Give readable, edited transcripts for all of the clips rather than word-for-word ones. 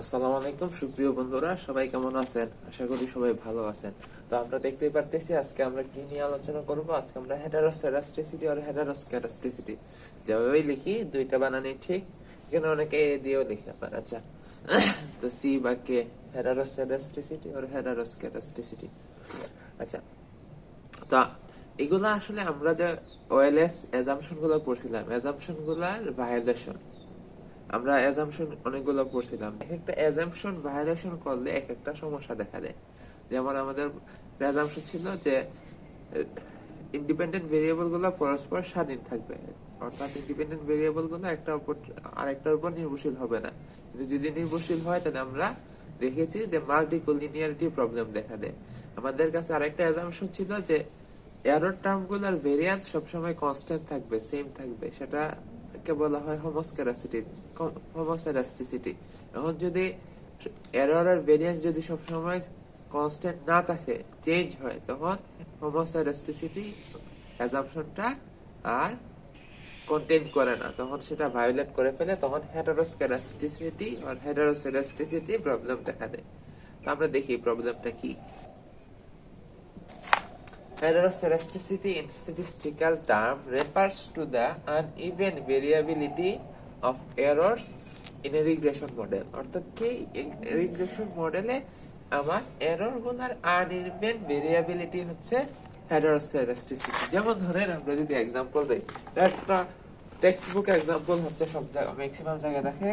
আসসালামু আলাইকুম সুপ্রিয় বন্ধুরা, সবাই কেমন আছেন? আশা করি সবাই ভালো আছেন। তো আমরা দেখতেই পারতেছি আজকে আমরা কি নিয়ে আলোচনা করব। আজকে আমরা হেটারোসেরাস্টিসিটি আর হেটারোস্ক্যারাস্টিসিটি যেভাবেই লিখি দুইটা বানানই ঠিক। এখানে অনেকে এ দিয়েও লিখে আবার। আচ্ছা, তো সি বা কে, হেটারোসেরাস্টিসিটি আর হেটারোস্ক্যারাস্টিসিটি। আচ্ছা, তা এগুলা আসলে আমরা যে ওএলএস অ্যাজাম্পশন গুলো পড়ছিলাম, অ্যাজাম্পশন গুলার ভায়োলেশন। আমরা অ্যাজাম্পশন অনেকগুলো পড়ছিলাম, এক একটা অ্যাজাম্পশন ভায়োলেশন করলে এক একটা সমস্যা দেখা দেয়। যেমন আমাদের অ্যাজাম্পশন ছিল যে ইন্ডিপেন্ডেন্ট ভেরিয়েবল গুলো পরস্পর স্বাধীন থাকবে, অর্থাৎ ইন্ডিপেন্ডেন্ট ভেরিয়েবল গুলো একটা উপর আরেকটার উপর নির্ভরশীল হবে না। কিন্তু যদি নির্ভরশীল হয় তাহলে আমরা দেখেছি যে মাল্টিকোলিনিয়ারিটি প্রবলেম দেখা দেয়। আমাদের কাছে আরেকটা অ্যাজাম্পশন ছিল যে এরর টার্মগুলোর ভেরিয়েন্স সবসময় কনস্ট্যান্ট থাকবে, সেম থাকবে, সেটা কে বলা হয় হোমোসেরাস্টিসিটি। এখন যদি এররের ভেরিয়েন্স যদি সবসময় কনস্ট্যান্ট না থাকে, চেঞ্জ হয়, তখন হোমোসেরাস্টিসিটি অ্যাজাম্পশনটা আর কন্টেইন করে না, তখন সেটা ভায়োলেট করে ফেলে, তখন হেটারোস্ক্যারাস্টিসিটি আর হেটারোসেরাস্টিসিটি প্রবলেম দেখা দেয়। তো আমরা দেখি প্রবলেমটা কি। Heteroserasticity in statistical term refers to the uneven variability of errors in a regression model. অর্থাৎ কি, রিগ্রেশন মডেলে আমার এরর গুলার আনইভেন ভেরিয়েবিলিটি হচ্ছে হেটারোসেরাস্টিসিটি। যেমন ধরেন আমরা যদি এক্সাম্পল দেই, একটা টেক্সট বুক এক্সাম্পল হচ্ছে সব জায়গায় ম্যাক্সিমাম জায়গায় দেখে।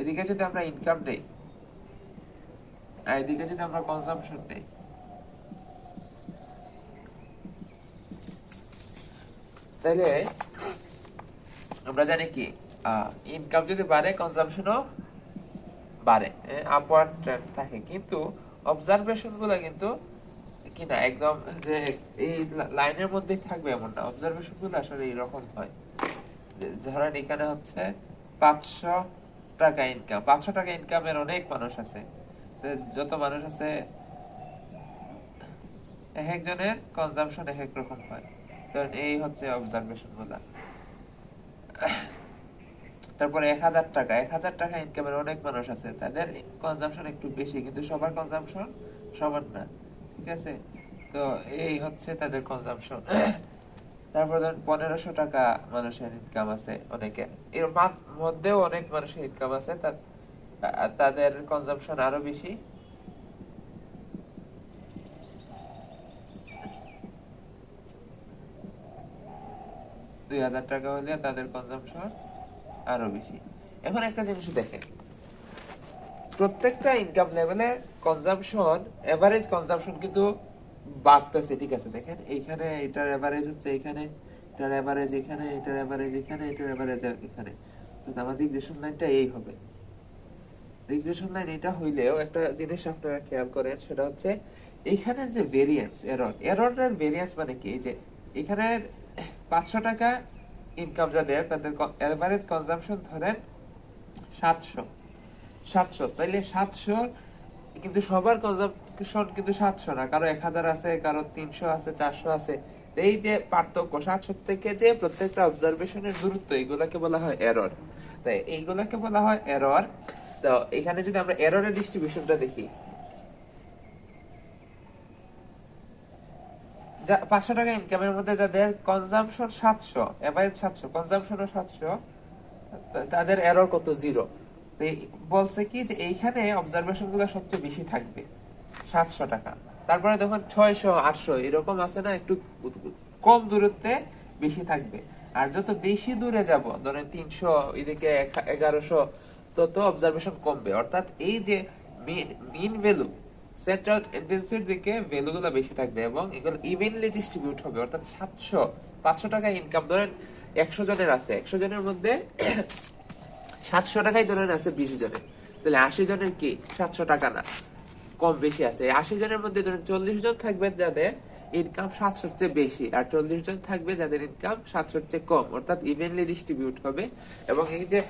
এদিকে যদি আমরা ইনকাম নেই আর এদিকে যদি আমরা কনজাম্পশন নেই, তাহলে আমরা জানি কি ইনকাম যদি বাড়ে কনজাম্পশনও বাড়ে, আপওয়ার্ড ট্রেন্ড থাকে। কিন্তু অবজারভেশন গুলো কিন্তু কি না একদম যে এই লাইনের মধ্যে থাকবে এমন না, অবজারভেশন গুলো আসলে এরকম হয়। ধরেন এখানে হচ্ছে 500 টাকা ইনকাম, 500 টাকা ইনকামের অনেক মানুষ আছে। যত মানুষ আছে এক একজনের কনজাম্পশন এক এক রকম হয়। কারণ এই হচ্ছে অবজারভেশন গুলা। তারপরে 1000 টাকা, 1000 টাকা ইনকামের অনেক মানুষ আছে, তাদের কনজাম্পশন একটু বেশি, কিন্তু সবার কনজাম্পশন সমান না, ঠিক আছে? তো এই হচ্ছে তাদের কনজাম্পশন। তারপর ধরেন 1500 টাকা মানুষের ইনকাম আছে অনেকের, এর মধ্যেও অনেক মানুষের ইনকাম আছে, তাদের কনজাম্পশন আরো বেশি। 2000 টাকা হলে তাদের কনজাম্পশন আরো বেশি। এখন একটা জিনিস দেখেন, প্রত্যেকটা ইনকাম লেভেলে কনজাম্পশন, এভারেজ কনজাম্পশন কিন্তু বাড়তেছে, ঠিক আছে? দেখেন এইখানে এটার এভারেজ হচ্ছে এখানে, এটার এভারেজ এখানে, এটার এভারেজ এখানে, এটার এভারেজ এখানে। তো আমার রিগ্রেশন লাইনটা এই হবে। রিগ্রেশন লাইন এটা হইলেও একটা জিনিস আপনারা খেয়াল করেন, সেটা হচ্ছে এইখানের যে ভেরিয়েন্স, এররের ভেরিয়েন্স মানে কি, যে এখানে 500 টাকা ইনকাম যাদের, তাদের এভারেজ কনজাম্পশন ধরেন 700, তাইলে 700, কিন্তু সবার কনজাম্পশন কিন্তু 700 না, কারো 1000 আছে, কারো 300 আছে, 400 আছে। এই যে পার্থক্য 700 থেকে যে প্রত্যেকটা অবজারভেশনের দূরত্ব, এইগুলাকে বলা হয় এরর। তাই এইগুলাকে বলা হয় এরর। তো এখানে যদি আমরা এররের ডিস্ট্রিবিউশনটা দেখি, 500 টাকা ইনকামের মধ্যে যাদের কনজাম্পশন 700, এভারেজ 700, কনজাম্পশনও 700, তাদের এরর কত? 0। বলছে কি যে এইখানে অবজারভেশন গুলো সবচেয়ে বেশি থাকবে 700 টাকা। তারপরে দেখুন 600, 800 এরকম আছে না, একটু কম দূরত্বে বেশি থাকবে। আর যত বেশি দূরে যাব, ধরেন 300, এদিকে 1100, তত অবজারভেশন কমবে। অর্থাৎ এই যে মিন ভ্যালু, সেন্ট্রাল টেন্ডেন্সির দিকে ভ্যালু গুলো বেশি থাকবে এবং এগুলো ইভেনলি ডিস্ট্রিবিউট হবে। অর্থাৎ 500 টাকা ইনকাম ধরেন 100 জনের আছে, 100 জনের মধ্যে 700 টাকাই ধরেন আছে 20 জনের, তাহলে 80 জনের কি 700 টাকা না, কম বেশি আছে। 80 জনের মধ্যে ধরেন 40 জন থাকবে যাদের ইনকাম 700 চেয়ে বেশি, আর 40 জন থাকবে যাদের ইনকাম 700 চেয়ে কম। অর্থাৎ ইভেনলি ডিস্ট্রিবিউট হবে। এবং এই যে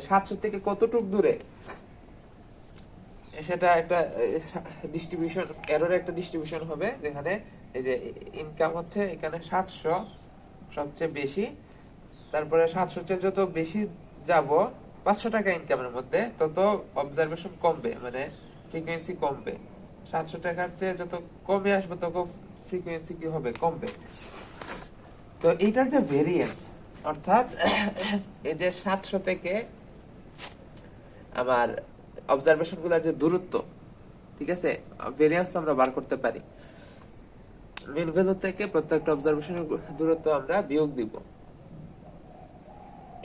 700 থেকে কতটুক দূরে, সেটা একটা ডিস্ট্রিবিউশন, এরর একটা ডিস্ট্রিবিউশন হবে, যেখানে এই যে ইনকাম হচ্ছে এখানে 700 সবচেয়ে বেশি, তারপরে 700 চেয়ে যত বেশি যাব টাকা ইনকামের মধ্যে তত অবজারভেশন কমবে, মানে ফ্রিকোয়েন্সি কমবে। 700 টাকার চেয়ে যত কমে আসবে তত ফ্রিকোয়েন্সি কি হবে, কমবে। তো এইটার যে ভেরিয়েন্স, অর্থাৎ এই যে 700 থেকে আমার অবজারভেশন গুলার যে দূরত্ব, ঠিক আছে, ভেরিয়েন্স তো আমরা বার করতে পারি। মিন ভ্যালু থেকে প্রত্যেকটা অবজারভেশনের দূরত্ব আমরা বিয়োগ দিব।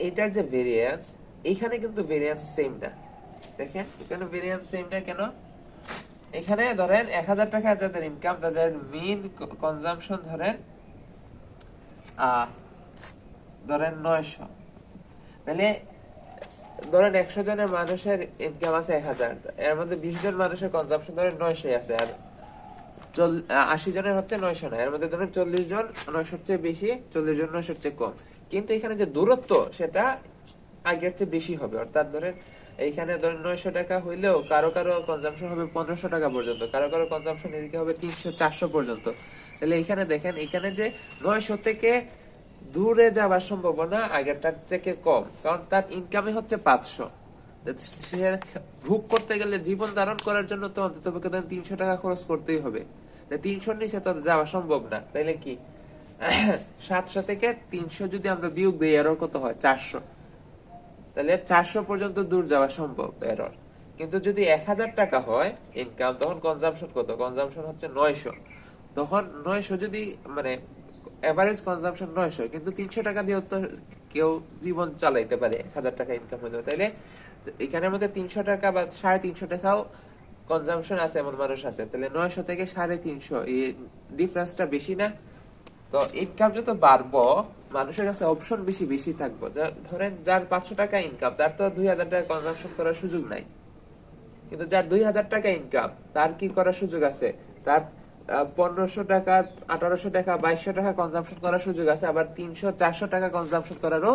এটার যে ভেরিয়েন্স, এখানে কিন্তু ভেরিয়েন্স সেম না। দেখেন এখানে ভেরিয়েন্স সেম না কেন? এখানে ধরেন 1000 টাকা যাদের ইনকাম, তাদের মিন কনজাম্পশন ধরেন 900। তাহলে ধরেন 100 জনের মানুষের ইনকাম আছে 1000, এর মধ্যে 20 জন মানুষের কনজাম্পশন ধরেন 900 আছে, আর 80 জনের হচ্ছে 900 না। এর মধ্যে ধরেন 40 জন 900 চেয়ে বেশি, 40 জন 900 চেয়ে কম। কিন্তু এখানে যে দূরত্ব সেটা আগের চেয়ে বেশি হবে। অর্থাৎ ধরেন এইখানে ধরেন 900 টাকা হইলেও কারো কারো কনজাম্পশন হবে 1500 টাকা পর্যন্ত, কারো কারো কনজাম্পশন এদিকে হবে 300-400 পর্যন্ত। তাহলে এখানে দেখেন, এখানে যে 900 থেকে দূরে যাওয়ার সম্ভাবনা আগেরটার থেকে কম, কারণ তার ইনকামে হচ্ছে 500। সে ভোগ করতে গেলে, জীবন ধারণ করার জন্য তো অন্তত 300 টাকা খরচ করতেই হবে। 300 নিচে তো যাওয়া সম্ভব না। তাইলে কি 700 থেকে 300 যদি আমরা বিয়োগ দিই, এরর কত হয়? 400। তাহলে 400 পর্যন্ত দূর যাওয়া সম্ভব এরর। কিন্তু যদি 1000 টাকা হয় ইনকাম, তখন কনজাম্পশন কত? কনজাম্পশন হচ্ছে 900। তখন 900 যদি, মানে এভারেজ কনজাম্পশন 900, কিন্তু 300 টাকা দিয়ে তো কেউ জীবন চালাইতে পারে 1000 টাকা ইনকাম হলেও। তাইলে এখানের মধ্যে 300 টাকা বা 350 টাকাও কনজাম্পশন আছে এমন মানুষ আছে। তাহলে 900 থেকে 350, এই ডিফারেন্সটা বেশি না? তো ইনকাম যত বাড়বো, মানুষের কাছে অপশন বেশি বেশি থাকবো। ধরেন যার 500 টাকা ইনকাম, তার তো 2000 টাকা কনজাম্পশন করার সুযোগ নাই। কিন্তু যার 2000 টাকা ইনকাম, তার কি করার সুযোগ আছে? তার 1500 টাকা, 1800 টাকা, 2200 টাকা কনজাম্পশন করার সুযোগ আছে, আবার 300-400 টাকা কনজাম্পশন করারও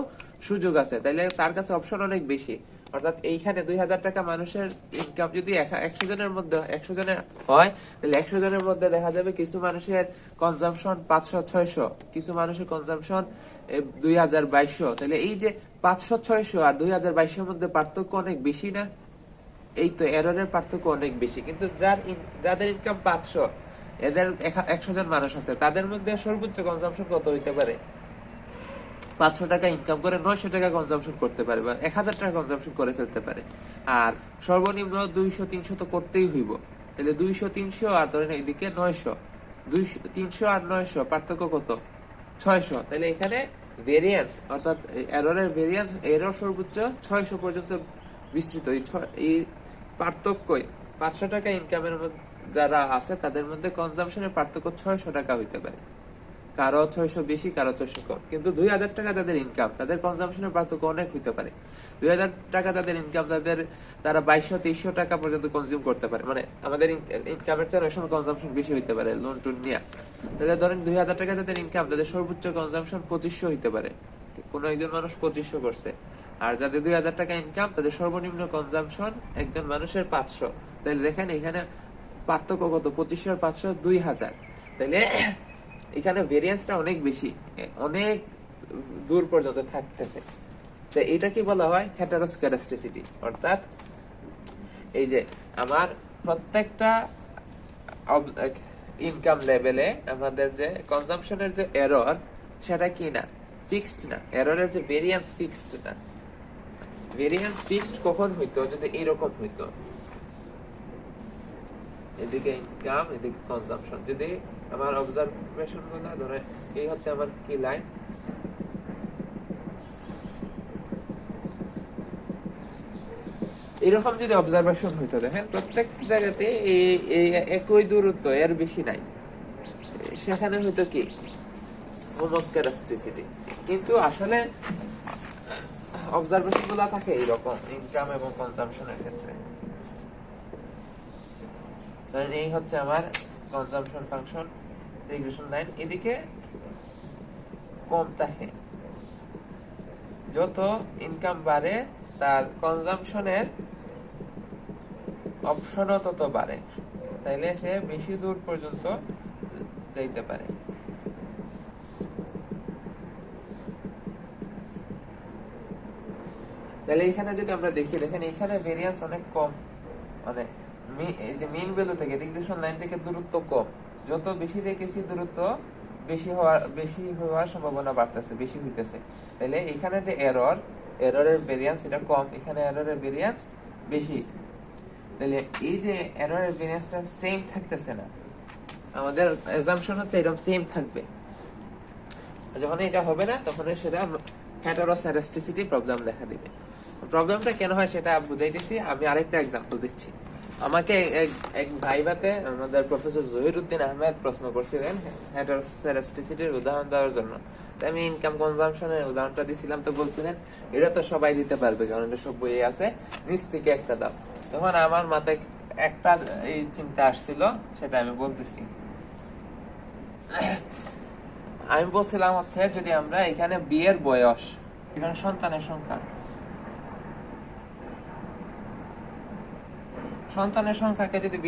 সুযোগ আছে। তাইলে তার কাছে অপশন অনেক বেশি। অর্থাৎ এইখানে 2000 টাকা মানুষের ইনকাম যদি 100 জনের মধ্যে 100 জনের হয়, তাহলে 100 জনের মধ্যে দেখা যাবে কিছু মানুষের কনজাম্পশন 500-600, কিছু মানুষের কনজাম্পশন 2000-2200। তাহলে এই যে 500-600 আর 2000-2200 মধ্যে পার্থক্য অনেক বেশি না? এই তো এররের পার্থক্য অনেক বেশি। কিন্তু যাদের ইনকাম 500, এদের 100 জন মানুষ আছে, তাদের মধ্যে সর্বোচ্চ কনজাম্পশন কত হইতে পারে? 500 টাকা ইনকাম করে 900 টাকা কনজাম্পশন করতে পারে, বা 1000 টাকা কনজাম্পশন করে ফেলতে পারে। আর সর্বনিম্ন 200-300 তো করতেই হইব। তাহলে 200-300 আর ধরেন এইদিকে 900, 300 আর 900 পার্থক্য কত? 600। তাহলে এখানে ভেরিয়েন্স, অর্থাৎ এররের ভেরিয়েন্স, এরর সর্বোচ্চ 600 পর্যন্ত বিস্তৃত। এই পার্থক্যই 500 টাকা ইনকামের যারা আছে তাদের মধ্যে কনজাম্পশনের পার্থক্য 600 টাকা হইতে পারে। কারো 600 বেশি, কারো 600 কম। কিন্তু 2000 টাকা যাদের ইনকাম, তাদের কনজাম্পশনের পার্থক্য অনেক হইতে পারে। 2000 টাকা যাদের ইনকাম, তারা 2200-2300 টাকা পর্যন্ত কনজিউম করতে পারে। মানে আমাদের ইনকামের চেয়ে অনেক সময় কনজাম্পশন বেশি হইতে পারে লোন টোন নিয়ে। তাহলে ধরেন 2000 টাকা যাদের ইনকাম, তাদের সর্বোচ্চ কনজাম্পশন 2500 হইতে পারে। কোন একজন মানুষ 2500 করছে। আর যাদের 2000 টাকা ইনকাম, তাদের সর্বনিম্ন কনজাম্পশন একজন মানুষের 500। তাহলে দেখেন এখানে পার্থক্য কত? 2500 আর 500, 2000। তাহলে এখানে ভেরিয়েন্সটা অনেক বেশি, অনেক দূর পর্যন্ত থাকতেছে। তো এটা কি বলা হয়? হেটারোস্ক্যারাস্টিসিটি। অর্থাৎ এই যে আমার প্রত্যেকটা ইনকাম লেভেলে আমাদের যে কনজাম্পশনের যে এরর, সেটা কি না? ফিক্সড না। এররের যে ভেরিয়েন্স ফিক্সড না। ভেরিয়েন্স ফিক্সড কখন হইতো? যদি এরকম হইতো, এদিকে ইনকাম, এদিকে কনজাম্পশন। যদি আমার অবজারভেশন গুলো ধরে, এই হচ্ছে আমার কি লাইন, এরকম যদি অবজারভেশন হইতো, দেখেন প্রত্যেক জায়গাতে এই একই দূরত্ব, এর বেশি নাই, সেখানে হইতো কি? হোমোস্ক্যারাস্টিসিটি। কিন্তু আসলে অবজারভেশন গুলো থাকে এইরকম ইনকাম এবং কনজাম্পশনের ক্ষেত্রে। এই হচ্ছে আমার কনজাম্পশন ফাংশন, রিগ্রেশন লাইন, এদিকে কম থাকে। যত ইনকাম বাড়ে, তার কনজাম্পশনের অপশনও তত বাড়ে। তাইলে সে বেশি দূর পর্যন্ত যাইতে পারে। তাহলে এখানে যদি আমরা দেখি, দেখেন এখানে ভেরিয়েন্স অনেক কম, মানে এই যে মেইন ভ্যালু থেকে রিগ্রেশন লাইন থেকে দূরত্ব কম, যত বেশি দেখেছি দূরত্ব বেশি হওয়ার সম্ভাবনা বাড়তেছে, বেশি হইতেছে। তাহলে এখানে যে এররের ভেরিয়েন্স এটা কম, এখানে এররের ভেরিয়েন্স বেশি। তাহলে এই যে এররের ভেরিয়েন্সটা সেম থাকতেছে না, আমাদের অ্যাজাম্পশন হচ্ছে এরকম সেম থাকবে। যখন এটা হবে না তখন সেটা হেটারোসাইরাস্টিসিটি প্রবলেম দেখা দিবে। প্রবলেমটা কেন হয় সেটা বুঝাইতেছি, আমি আরেকটা এক্সাম্পল দিচ্ছি। আমাকে এক ভাইভাতে আমাদের প্রফেসর জহিরুদ্দিন আহমেদ প্রশ্ন করছিলেন হেটারোসাইরাস্টিসিটির উদাহরণ দেওয়ার জন্য। আমি ইনকাম কনজাম্পশনের উদাহরণটা দিছিলাম, তো বলছিলেন এটা তো সবাই দিতে পারবে কারণ এটা সব বইয়ে আছে, নিচ থেকে একটা দাও। তখন আমার মাথায় একটা এই চিন্তা আসছিল, সেটা আমি বলতেছি। আমি বলছিলাম হচ্ছে যদি আমরা এখানে বিয়ের বয়স, এখানে সন্তানের সংখ্যাকে যদি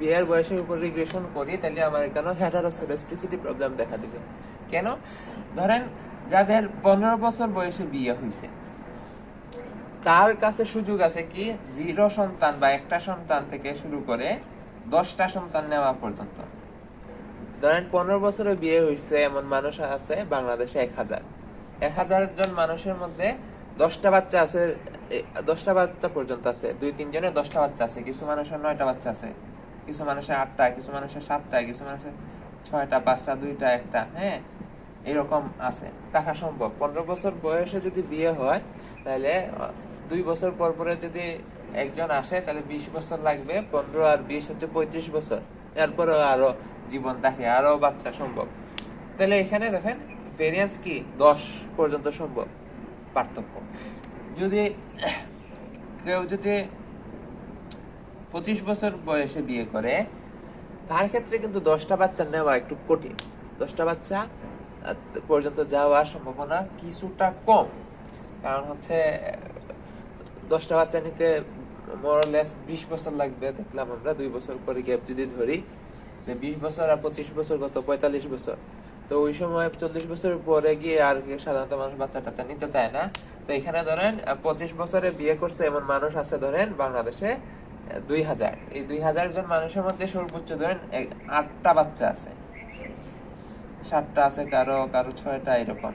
বিয়ের বয়সের উপর রিগ্রেশন করি, তাহলে আমার এখানে হেটারোসাইরাস্টিসিটি প্রবলেম দেখা দিবে। কেন? ধরেন যাদের 15 বছর বয়সে বিয়ে হয়েছে, তার কাছে সুযোগ আছে কি 0 সন্তান বা একটা সন্তান থেকে শুরু করে 10টা সন্তান নেওয়া পর্যন্ত। ধরেন 15 বছরে বিয়ে হয়েছে এমন মানুষ আছে বাংলাদেশে 1000 জন মানুষের মধ্যে 10টা বাচ্চা আছে, 10টা বাচ্চা পর্যন্ত আছে, 2-3 জনের 10টা বাচ্চা আছে, কিছু মানুষের 9টা বাচ্চা আছে, কিছু মানুষের 8টা, কিছু মানুষের 7টা, কিছু মানুষের 6টা, 5টা, 2টা, 1টা, হ্যাঁ এরকম আছে, থাকা সম্ভব। 15 বছর বয়সে যদি বিয়ে হয় তাহলে 2 বছর পর পরে যদি একজন আসে তাহলে 20 বছর লাগবে, 15 আর 20 হচ্ছে 35 বছর, এরপরে আরো জীবন থাকে, আরো বাচ্চা সম্ভব। তাহলে এখানে দেখেন ভেরিয়েন্স কি 10 পর্যন্ত সম্ভব পার্থক্য। যদি কেউ 25 বছর বয়সে বিয়ে করে, তার ক্ষেত্রে কিন্তু 10টা বাচ্চা নেওয়া একটু কঠিন, 10টা বাচ্চা পর্যন্ত যাওয়ার সম্ভাবনা কিছুটা কম। কারণ হচ্ছে 10টা বাচ্চা নিতে মোরলেস 20 বছর লাগবে, দেখলাম আমরা 2 বছর পরে গ্যাপ যদি ধরি, 20 বছর আর 25 বছর কত 45 বছর। তো ওই সময় 40 বছর পরে গিয়ে আর সাধারণত মানুষ বাচ্চা টাচ্চা নিতে চায় না। তো এখানে ধরেন 25 বছরে বিয়ে করছে এমন মানুষ আছে ধরেন বাংলাদেশে 2000। এই 2000 জন মানুষের মধ্যে সর্বোচ্চ ধরেন 8টা বাচ্চা আছে, 7টা আছে, কারো 6টা, এরকম।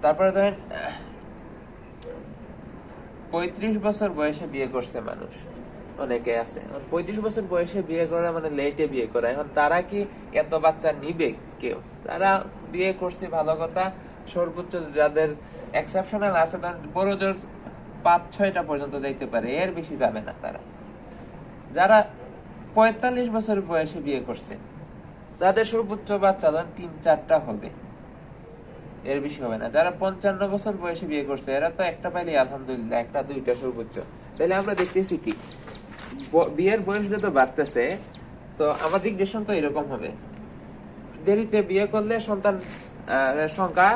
তারপরে ধরেন 35 বছর বয়সে বিয়ে করছে মানুষ, অনেকে আছে 35 বছর বয়সে বিয়ে করা মানে লেটে বিয়ে করা। এখন তারা কি এত বাচ্চা নিবে? কেউ, তারা বিয়ে করছে ভালো কথা, সর্বোচ্চ যাদের এক্সেপশনাল আছে বড় জোর 5-6টা পর্যন্ত যাইতে পারে, এর বেশি যাবে না তারা। যারা 45 বছর বয়সে বিয়ে করছে তাদের সর্বোচ্চ বাচ্চা ধরেন 3-4টা হবে, এর বেশি হবে না। যারা 55 বছর বয়সে বিয়ে করছে এরা তো একটা পাইলে আলহামদুলিল্লাহ, 1-2টা সর্বোচ্চ। তাহলে আমরা দেখতেছি কি বিয়ের বয়স যত বাড়তেছে তো আমাদের রিগ্রেশন তো এরকম হবে। দেরিতে বিয়ে করলে সন্তান সংখ্যা,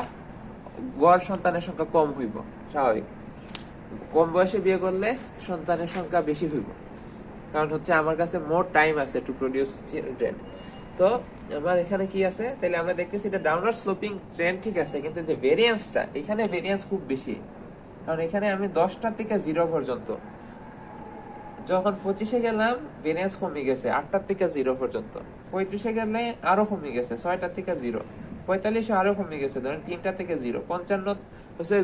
গড় সন্তানের সংখ্যা কম হইব, স্বাভাবিক। কম বয়সে বিয়ে করলে সন্তানের সংখ্যা বেশি হইব, কারণ হচ্ছে আমার কাছে মোর টাইম আছে টু প্রডিউস চিলড্রেন। তো আমার এখানে কি আছে, তাহলে আমরা দেখতেছি এটা ডাউনওয়ার্ড স্লোপিং ট্রেন্ড, ঠিক আছে, কিন্তু যে ভেরিয়েন্সটা, এখানে ভেরিয়েন্স খুব বেশি, কারণ এখানে আমি 10টা থেকে 0 পর্যন্ত, যখন 25-এ গেলাম ভেরিয়েন্স কমে গেছে 8টার থেকে 0 পর্যন্ত, 35-এ গেলে আরো কমে গেছে 6টার থেকে 0, 45-এ আরো কমে গেছে ধরেন 3টা থেকে 0, 55 হচ্ছে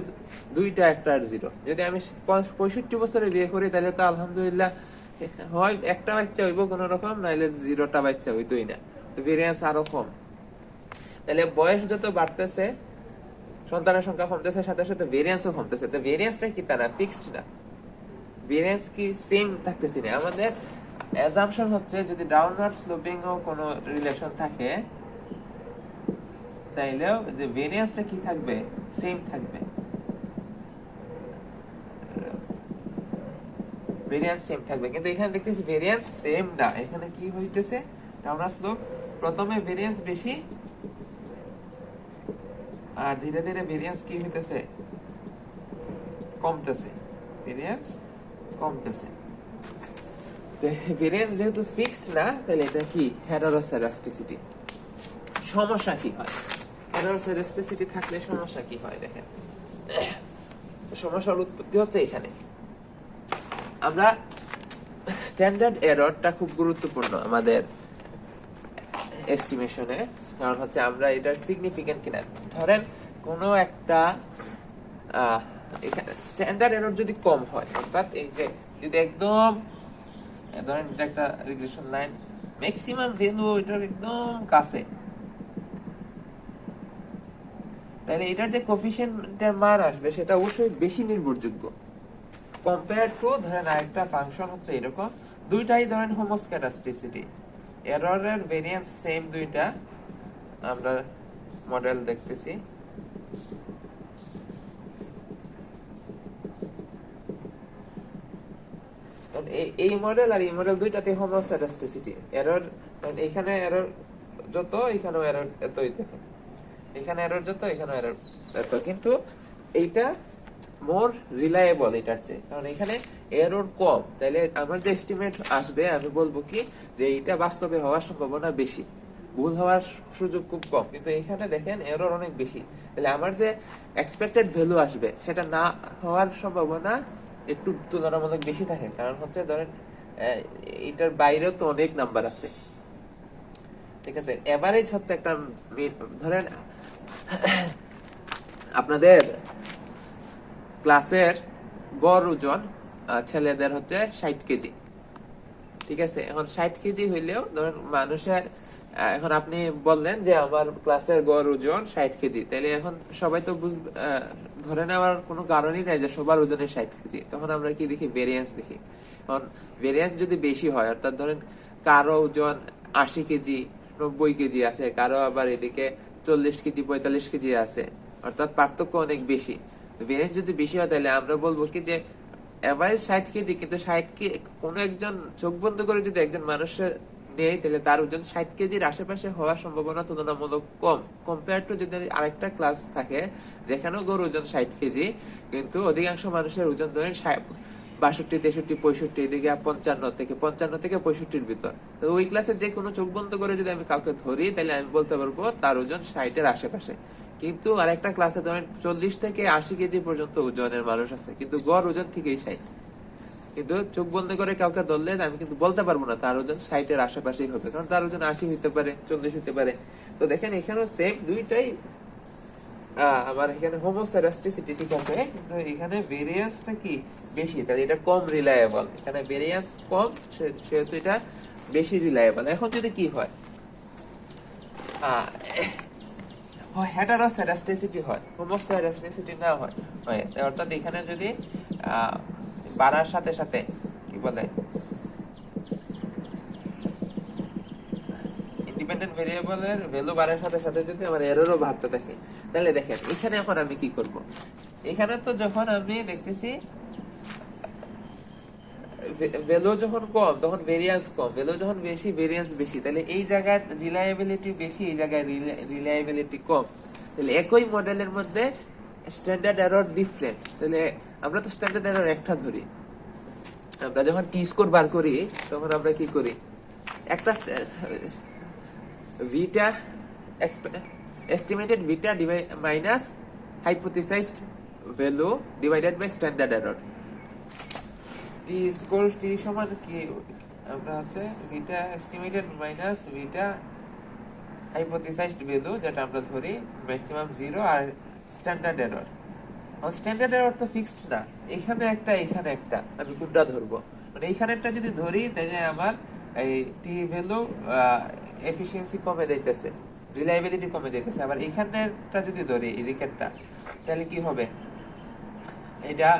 2টা 1টা আর 0। যদি আমি 65 বছরে বিয়ে করি তাহলে তো আলহামদুলিল্লাহ হয় একটা বাচ্চা হইব কোন রকম, নাইলে 0টা বাচ্চা হইতোই না, ভেরিয়েন্স আরো কম। তাহলে বয়স যত বাড়তেছে সন্তানের সংখ্যা কমতেছে, সাথে সাথে ভেরিয়েন্সও কমতেছে। তো ভেরিয়েন্সটা কি তারা ফিক্সড না, ভেরিয়েন্স কি সেম থাকতেছে না। আমাদের অ্যাজাম্পশন হচ্ছে যদি ডাউনওয়ার্ড স্লোপিং ও কোনো রিলেশন থাকে তাইলেও যে ভেরিয়েন্সটা কি থাকবে, সেম থাকবে, ভেরিয়েন্স সেম থাকবে। কিন্তু এখানে দেখতেছি ভেরিয়েন্স সেম না, এখানে কি হইতেছে ডাউনওয়ার্ড স্লোপ, প্রথমে ভেরিয়েন্স বেশি আর ধীরে ধীরে ভেরিয়েন্স কি হইতেছে, কমতেছে, ভেরিয়েন্স কমতেছে। ভেরিয়েন্স যেহেতু ফিক্সড না, তাহলে এটা কি হেটারোসাইরাস্টিসিটি। সমস্যা কি হয় হেটারোসাইরাস্টিসিটি থাকলে, সমস্যা কি হয় দেখেন। সমস্যার উৎপত্তি হচ্ছে এখানে। আমরা স্ট্যান্ডার্ড এররটা খুব গুরুত্বপূর্ণ আমাদের এস্টিমেশনে, কারণ হচ্ছে আমরা এটার সিগনিফিকেন্ট কিনা। ধরেন কোনো একটা স্ট্যান্ডার্ড এরর যদি কম হয়, অর্থাৎ এই যে যদি একদম ধরেন এটা একটা রিগ্রেশন লাইন, ম্যাক্সিমাম ভ্যালু এটার একদম কাছে, তাহলে এটার যে কোফিশিয়েন্টের মান আসবে সেটা অবশ্যই বেশি নির্ভরযোগ্য কম্পেয়ার টু ধরেন আরেকটা ফাংশন হচ্ছে এরকম, দুইটাই ধরেন হোমোস্ক্যাটাস্টিসিটি, এররের ভেরিয়েন্স সেম দুইটা, আমরা মডেল দেখতেছি। এই মডেল আর এই মডেল দুইটাতে হোমোস্ক্যাটাস্টিসিটি, এরর এখানে এরর যত এখানেও এরর এতই দেখেন, এখানে এরর যত এখানেও এরর এত, কিন্তু এইটা মোর রিলায়েবল এটার চেয়ে, কারণ এখানে এরর কম। তাহলে আমার যে এস্টিমেট আসবে আমি বলবো কি যে এটা বাস্তবে হওয়ার সম্ভাবনা বেশি, ভুল হওয়ার সুযোগ খুব কম। কিন্তু এখানে দেখেন এরর অনেক বেশি, তাহলে আমার যে এক্সপেক্টেড ভ্যালু আসবে সেটা না হওয়ার সম্ভাবনা একটু তুলনামূলক বেশি থাকে, কারণ হচ্ছে ধরেন এটার বাইরেও তো অনেক নাম্বার আছে। ঠিক আছে, এভারেজ হচ্ছে একটা, ধরেন আপনাদের ক্লাসের গড় ওজন ছেলেদের হচ্ছে 60 কেজি। ঠিক আছে, এখন 60 কেজি হইলেও ধরেন মানুষের, এখন আপনি বললেন যে আমার ক্লাসের গড় ওজন 60 কেজি, তাহলে এখন সবাই তো ধরে নেওয়ার কোনো কারণই নাই যে সবার ওজনে 60 কেজি। তখন আমরা কি দেখি, ভেরিয়েন্স দেখি। এখন ভেরিয়েন্স যদি বেশি হয়, অর্থাৎ ধরেন কারো ওজন 80 কেজি 90 কেজি আছে, কারো আবার এদিকে 40 কেজি 45 কেজি আছে, অর্থাৎ পার্থক্য অনেক বেশি। ভেরিয়েন্স যদি বেশি হয় তাহলে আমরা বলবো কি যে এভারেজ 60 কেজি, কিন্তু 60 কে কোনো একজন চোখ বন্ধ করে যদি একজন মানুষের নেই, তাহলে তার ওজন 60 কেজির আশেপাশে হওয়ার সম্ভাবনা তুলনামূলক কম কম্পেয়ার টু যদি আরেকটা ক্লাস থাকে যেখানেও গড় ওজন 60 কেজি, কিন্তু অধিকাংশ মানুষের ওজন ধরেন 62 63 65, এদিকে 55 থেকে 65-র ভিতর। তো ওই ক্লাসে যে কোনো চোখ বন্ধ করে যদি আমি কাউকে ধরি, তাহলে আমি বলতে পারবো তার ওজন 60-এর আশেপাশে। কিন্তু আরেকটা ক্লাসে ধরেন 40 থেকে 80 কেজি পর্যন্ত ওজনের মানুষ আছে, কিন্তু গড় ওজন ঠিকই 60, কিন্তু চোখ বন্ধ করে কাউকে ধরলে আমি কিন্তু বলতে পারবো না তার ওজন 60-এর আশেপাশেই হবে, কারণ তার ওজন 80 হতে পারে 40 হতে পারে। তো দেখেন এখানেও সেম দুইটাই আমার এখানে হোমোস্ক্যাটাস্টিসিটি ঠিক আছে, কিন্তু এখানে ভেরিয়েন্সটা কি বেশি, তাহলে এটা কম রিলায়েবল। এখানে ভেরিয়েন্স কম, সেহেতু এটা বেশি রিলায়েবল। এখন যদি কি হয়, হেটারোস্ক্যাটাস্টিসিটি হয়, হোমোস্ক্যাটাস্টিসিটি না হয়, অর্থাৎ এখানে যদি বাড়ার সাথে সাথে কি বলে ইন্ডিপেন্ডেন্ট ভেরিয়েবলের ভ্যালু বাড়ার সাথে সাথে যদি আমার এররও বাড়তে থাকে, তাহলে দেখেন এখানে এখন আমি কি করব। এখানে তো যখন আমি দেখতেছি ভ্যালু যখন কম তখন ভেরিয়েন্স কম, ভ্যালু যখন বেশি ভেরিয়েন্স বেশি, তাহলে এই জায়গায় রিলায়েবিলিটি বেশি, এই জায়গায় রিলায়েবিলিটি কম। তাহলে একই মডেলের মধ্যে স্ট্যান্ডার্ড এরর ডিফারেন্ট, তাহলে আমরা তো স্ট্যান্ডার্ড এরর একটা ধরি। আমরা যখন টি স্কোর বার করি তখন আমরা কি করি, একটা beta estimated beta minus hypothesized value divided by standard error. T score t সমান কি, আমরা হচ্ছে beta estimated minus beta hypothesized value, যেটা আমরা ধরি ম্যাক্সিমাম 0, আর স্ট্যান্ডার্ড এরর। স্ট্যান্ডার্ড এরর তো ফিক্সড না, এখানে একটা এখানে একটা, আমি কোনটা ধরবো, মানে এইখানেরটা যদি ধরি তাহলে আমার এই টি ভ্যালু এফিশিয়েন্সি কমে যাইতেছে, রিলায়েবিলিটি কমে যাইতেছে। আবার এইখানেরটা যদি ধরি এদিকেরটা, তাহলে কি হবে, এটা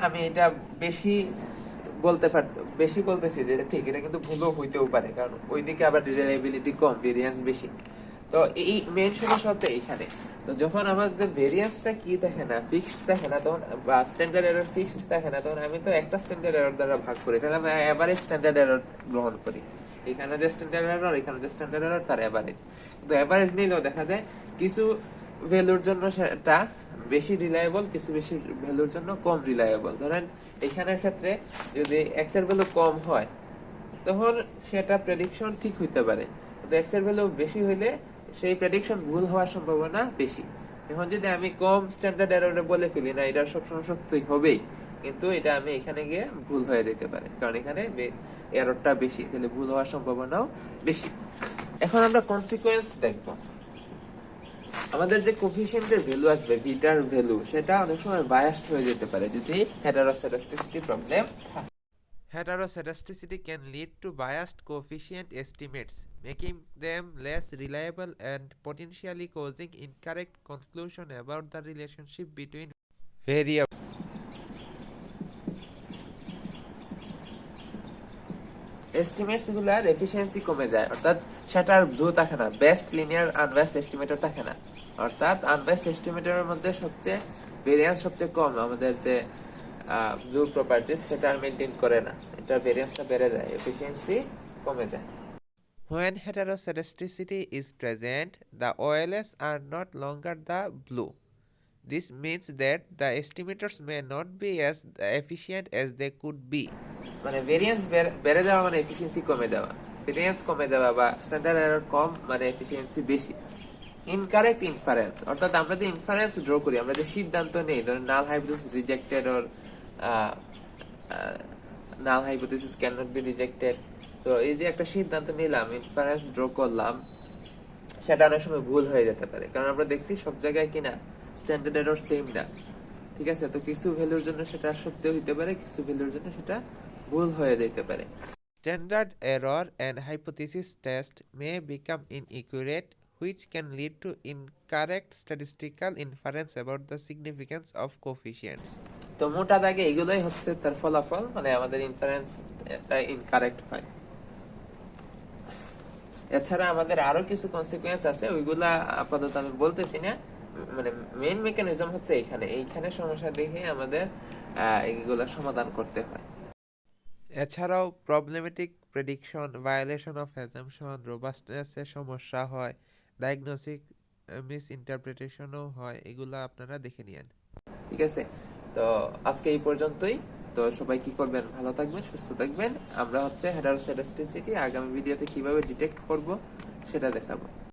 আমি এটা বেশি বেশি বলতেছি যে এটা ঠিক, এটা কিন্তু ভুলও হইতেও পারে, কারণ ওইদিকে আবার রিলায়েবিলিটি কম, ভেরিয়েন্স বেশি। তো এই মেইন সমস্যা হচ্ছে এখানে। তো যখন আমাদের ভেরিয়েন্সটা কি দেখে না, ফিক্সড দেখে না, তখন বা স্ট্যান্ডার্ড এরর ফিক্সড দেখে না, তখন আমি তো একটা স্ট্যান্ডার্ড এরর দ্বারা ভাগ করি, তাহলে আমি এভারেজ স্ট্যান্ডার্ড এরর গ্রহণ করি। এখানে যে স্ট্যান্ডার্ড এরর, এখানে যে স্ট্যান্ডার্ড এরর, তার এভারেজ। কিন্তু এভারেজ নিলেও দেখা যায় কিছু ভ্যালুর জন্য সেটা বেশি রিলায়েবল, কিছু বেশি ভ্যালুর জন্য কম রিলায়েবল। ধরেন এখানের ক্ষেত্রে যদি এক্স এর ভ্যালু কম হয় তখন সেটা প্রেডিকশন ঠিক হইতে পারে, কিন্তু এক্স এর ভ্যালু বেশি হইলে সেই প্রেডিকশন ভুল হওয়ার সম্ভাবনা বেশি। এখন যদি আমি কম স্ট্যান্ডার্ড এররে বলে ফেলি না এটা সবসময় সত্যই হবেই, কিন্তু এটা আমি এখানে গিয়ে ভুল হয়ে যেতে পারে, কারণ এখানে এররটা বেশি, তাহলে ভুল হওয়ার সম্ভাবনাও বেশি। এখন আমরা কনসিকোয়েন্স দেখব। আমাদের যে কোফিশিয়েন্টের ভ্যালু আসবে, ভিটার ভ্যালু, সেটা অনেক সময় বায়াসড হয়ে যেতে পারে যদি হেটারোস্যাডাস্টিসিটি প্রবলেম থাকে। Heteroscedasticity can lead to biased coefficient estimates, making them less reliable and potentially causing incorrect conclusion about the relationship between variables. Estimates গুলার এফিসিয়েন্সি কমে যায়, অর্থাৎ সেটার ভ্লু থাকে না, বেস্ট লিনিয়ার আনবায়াসড এস্টিমেটর থাকে না, অর্থাৎ আনবায়াসড এস্টিমেটরের মধ্যে সবচেয়ে ভেরিয়েন্স সবচেয়ে কম, আমাদের যে ভ্লু প্রপার্টিজ সেটা মেনটেন করে না, এটা ভেরিয়েন্সটা বেড়ে যায়, এফিসিয়েন্সি কমে যায়। When heteroscedasticity is present, the OLS are not longer the blue. This means that the estimators may not be as efficient as they could be. মানে ভেরিয়েন্স বেড়ে যাওয়া মানে এফিসিয়েন্সি কমে যাওয়া, ভেরিয়েন্স কমে যাওয়া বা স্ট্যান্ডার্ড এরর কম মানে এফিসিয়েন্সি বেশি। ইনকারেক্ট ইনফারেন্স, অর্থাৎ আমরা যে ইনফারেন্স ড্র করি, আমরা যে সিদ্ধান্ত নেই, ধরুন নাল hypothesis rejected or null hypothesis can not be rejected, তো এই যে একটা সিদ্ধান্ত নিলাম, ইনফারেন্স ড্র করলাম, সেটা অনেক সময় ভুল হয়ে যেতে পারে, কারণ আমরা দেখছি সব জায়গায় কিনা স্ট্যান্ডার্ড এরর সেম না, ঠিক আছে? তো কিছু ভ্যালুর জন্য সেটা সত্য হইতে পারে, কিছু ভ্যালুর জন্য সেটা ভুল হয়ে যেতে পারে। Standard error and hypothesis test may become inaccurate, which can lead to incorrect statistical inference about the significance of coefficients. তো মোটা দাগে এগুলোই হচ্ছে তার ফলাফল, মানে আমাদের ইনফারেন্স ইনকারেক্ট হয়। এছাড়া আমাদের আরো কিছু কনসিকুয়েন্স আছে, ওইগুলা আপাতত আমি বলতেছি না, মানে মেইন মেকানিজম হচ্ছে এইখানে সমস্যা দেখে আমাদের এইগুলা সমাধান করতে হয়। এছাড়াও problematic prediction, violation of assumption, রোবাস্টনেসের সমস্যা হয়, ডায়াগনস্টিক মিস ইন্টারপ্রিটেশনও হয়, এগুলা আপনারা দেখে নিয়েন। ঠিক আছে, তো আজকে এই পর্যন্তই। তো সবাই কি করবেন, ভালো থাকবেন, সুস্থ থাকবেন। আমরা হচ্ছে হেটারোস্যাডাস্টিসিটি আগামী ভিডিওতে কিভাবে ডিটেক্ট করব সেটা দেখাবো।